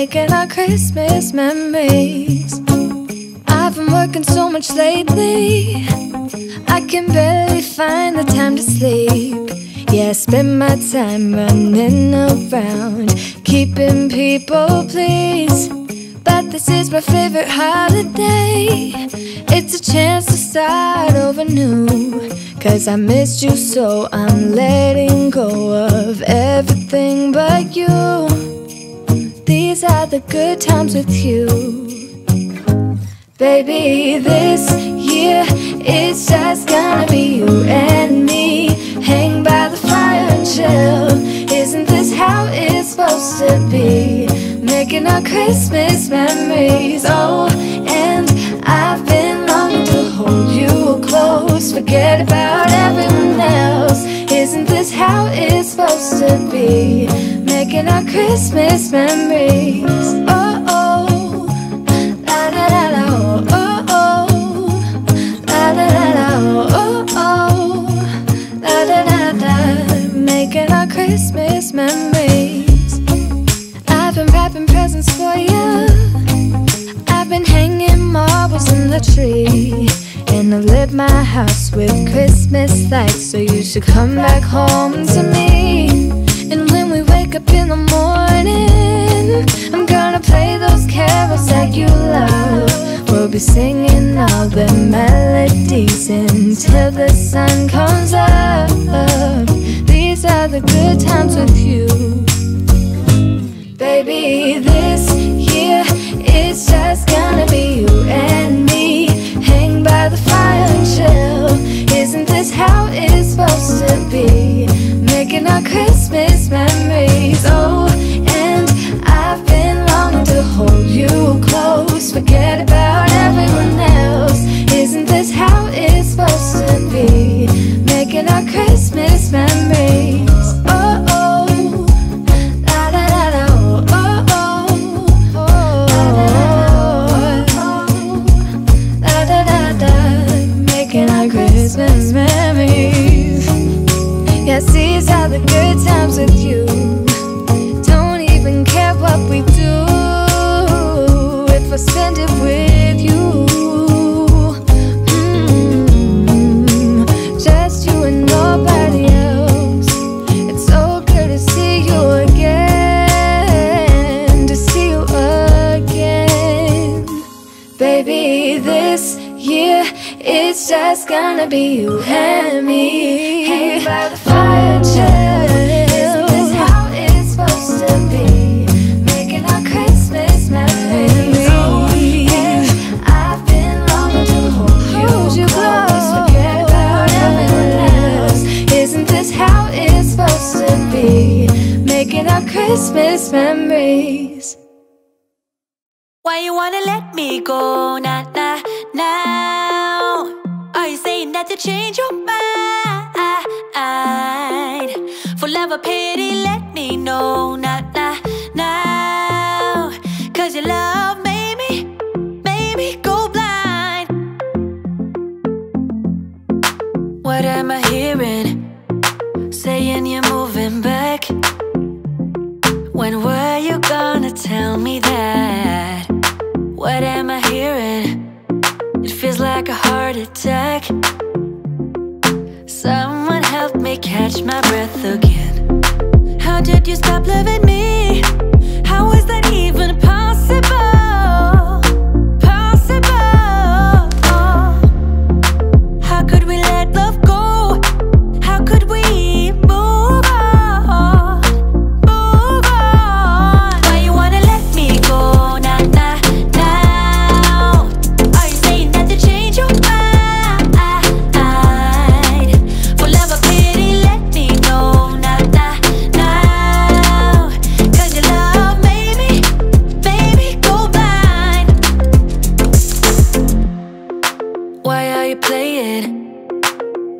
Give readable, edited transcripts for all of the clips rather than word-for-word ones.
making our Christmas memories. I've been working so much lately, I can barely find the time to sleep. Yeah, I spend my time running around, keeping people pleased. But this is my favorite holiday. It's a chance to start over new. 'Cause I missed you, so I'm letting go of everything but you. These are the good times with you. Baby, this year it's just gonna be you and me. Hang by the fire and chill. Isn't this how it's supposed to be? Making our Christmas memories. Oh, and I've been longing to hold you close. Forget about everyone else. Isn't this how it's supposed to be? Making our Christmas memories. Oh, oh, la la la la, oh, oh, la la la la, oh, oh, la la la la. Making our Christmas memories. I've been wrapping presents for you. I've been hanging marbles in the tree, and I've lit my house with Christmas lights. So you should come back home to me. And when we wake up in the morning, I'm gonna play those carols that you love. We'll be singing all the melodies until the sun comes up. These are the good times with you. Baby, this year it's just gonna be you and me. Hang by the fire and chill. Isn't this how it's supposed to be? Making our Christmas memories. Oh, and I've been longing to hold you close. Forget about everyone else. Isn't this how it's supposed to be? Making our Christmas memories. Oh, oh, la la la la, oh, oh, la la la la. Making our Christmas memories. Yes, these are the good times with you. Don't even care what we do if I spend it with you. Just you and nobody else. It's so good to see you again, to see you again. Baby, this year it's just gonna be you and me. Hang by the fire and chill. Isn't this how it's supposed to be? Making our Christmas memories. Oh, yeah. I've been longing to hold you close. Forget about everyone else. Isn't this how it's supposed to be? Making our Christmas memories. Why you wanna let me go now? Are you saying that to change your mind? For love or pity, let me know now. 'Cause your love made me go blind. What am I hearing? Saying you're moving back. When were you gonna tell me that? What am I hearing? It feels like a heart attack. Someone help me catch my breath again. How did you stop loving me? How is that even possible? Possible? How could we let love go? How could we move on? Move on. Why you wanna let me go now? Are you saying that to change your mind? For love or pity, let me know now. 'Cause your love made me go blind. Why are you playing?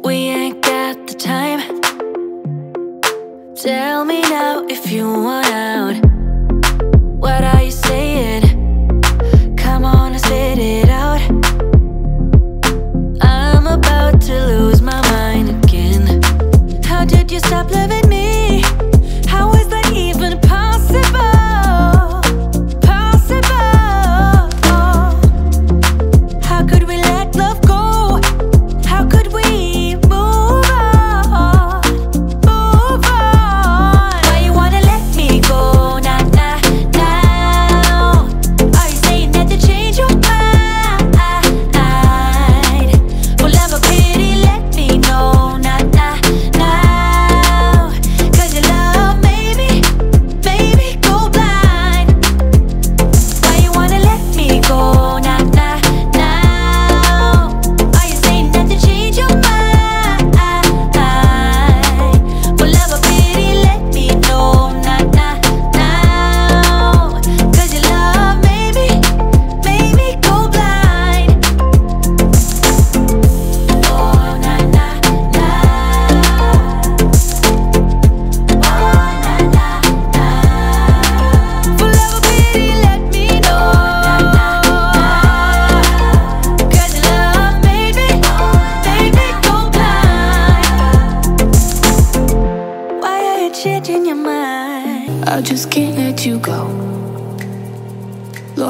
We ain't got the time. Tell me now if you want out. What are you saying? Come on and spit it out. I'm about to lose my mind again. How did you stop loving me? How is that even possible?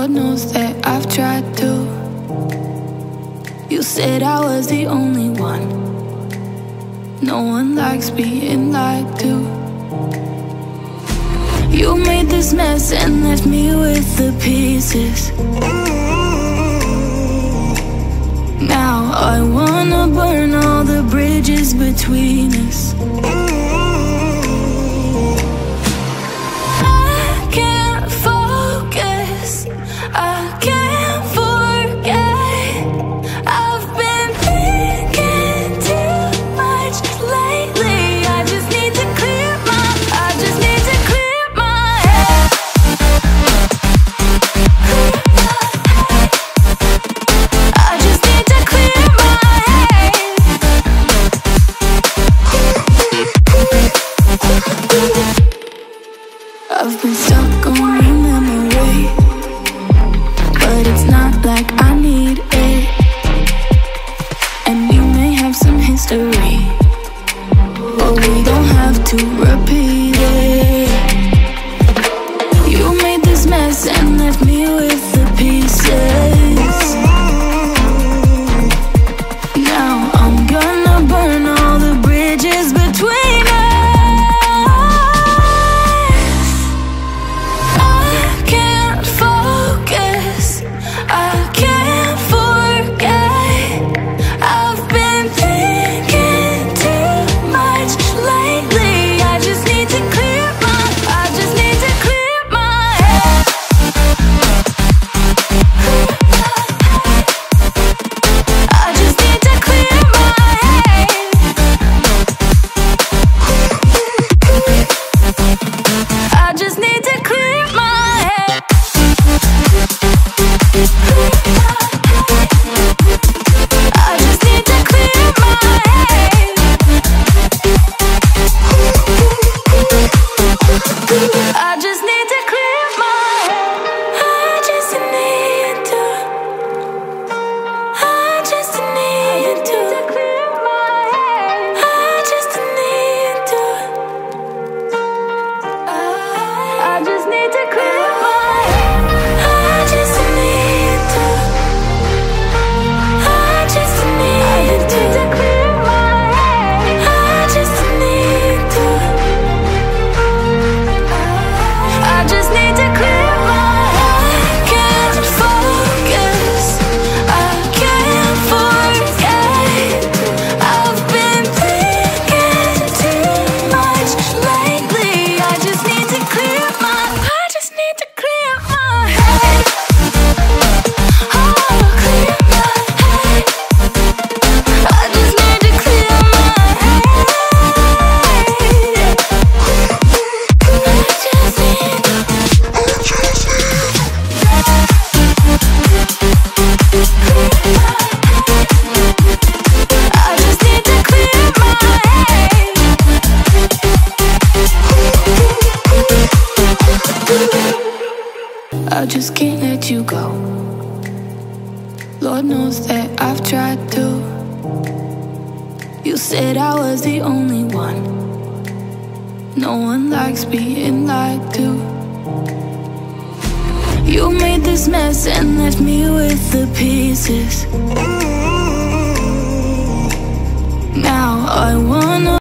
Lord knows that I've tried to. You said I was the only one. No one likes being lied to. You made this mess and left me with the pieces. Now I wanna burn all the bridges between us. I can't focus, I can't forget. I've been thinking too much lately. I just need to clear my head. I just need to clear my head. I've been stuck on your memory, but it's not like I need it. And we may have some history, but we don't have to repeat it. You made this mess and left me with the pieces. Now I'm gonna burn all the bridges between us. I can't focus, I can't forget. I've been thinking too much lately. I just need to clear my head. I just need to clear my head. I just need to clear my head. I just need to clear my head. I just need to clear my head. I just need to. I just need to clear my head. I just need to. I just need to clear my head. I just need to. I just need to clear my head. I just need to. I just need to clear my head. I can't focus, I can't forget. I've been thinking too much lately. I just need to clear my head. Oh, clear my head. I just need to clear my head. I just need to. I just need to clear my head. I just can't let you go. Lord knows that I've tried to. You said I was the only one. No one likes being lied to. You made this mess and left me with the pieces. Now I wanna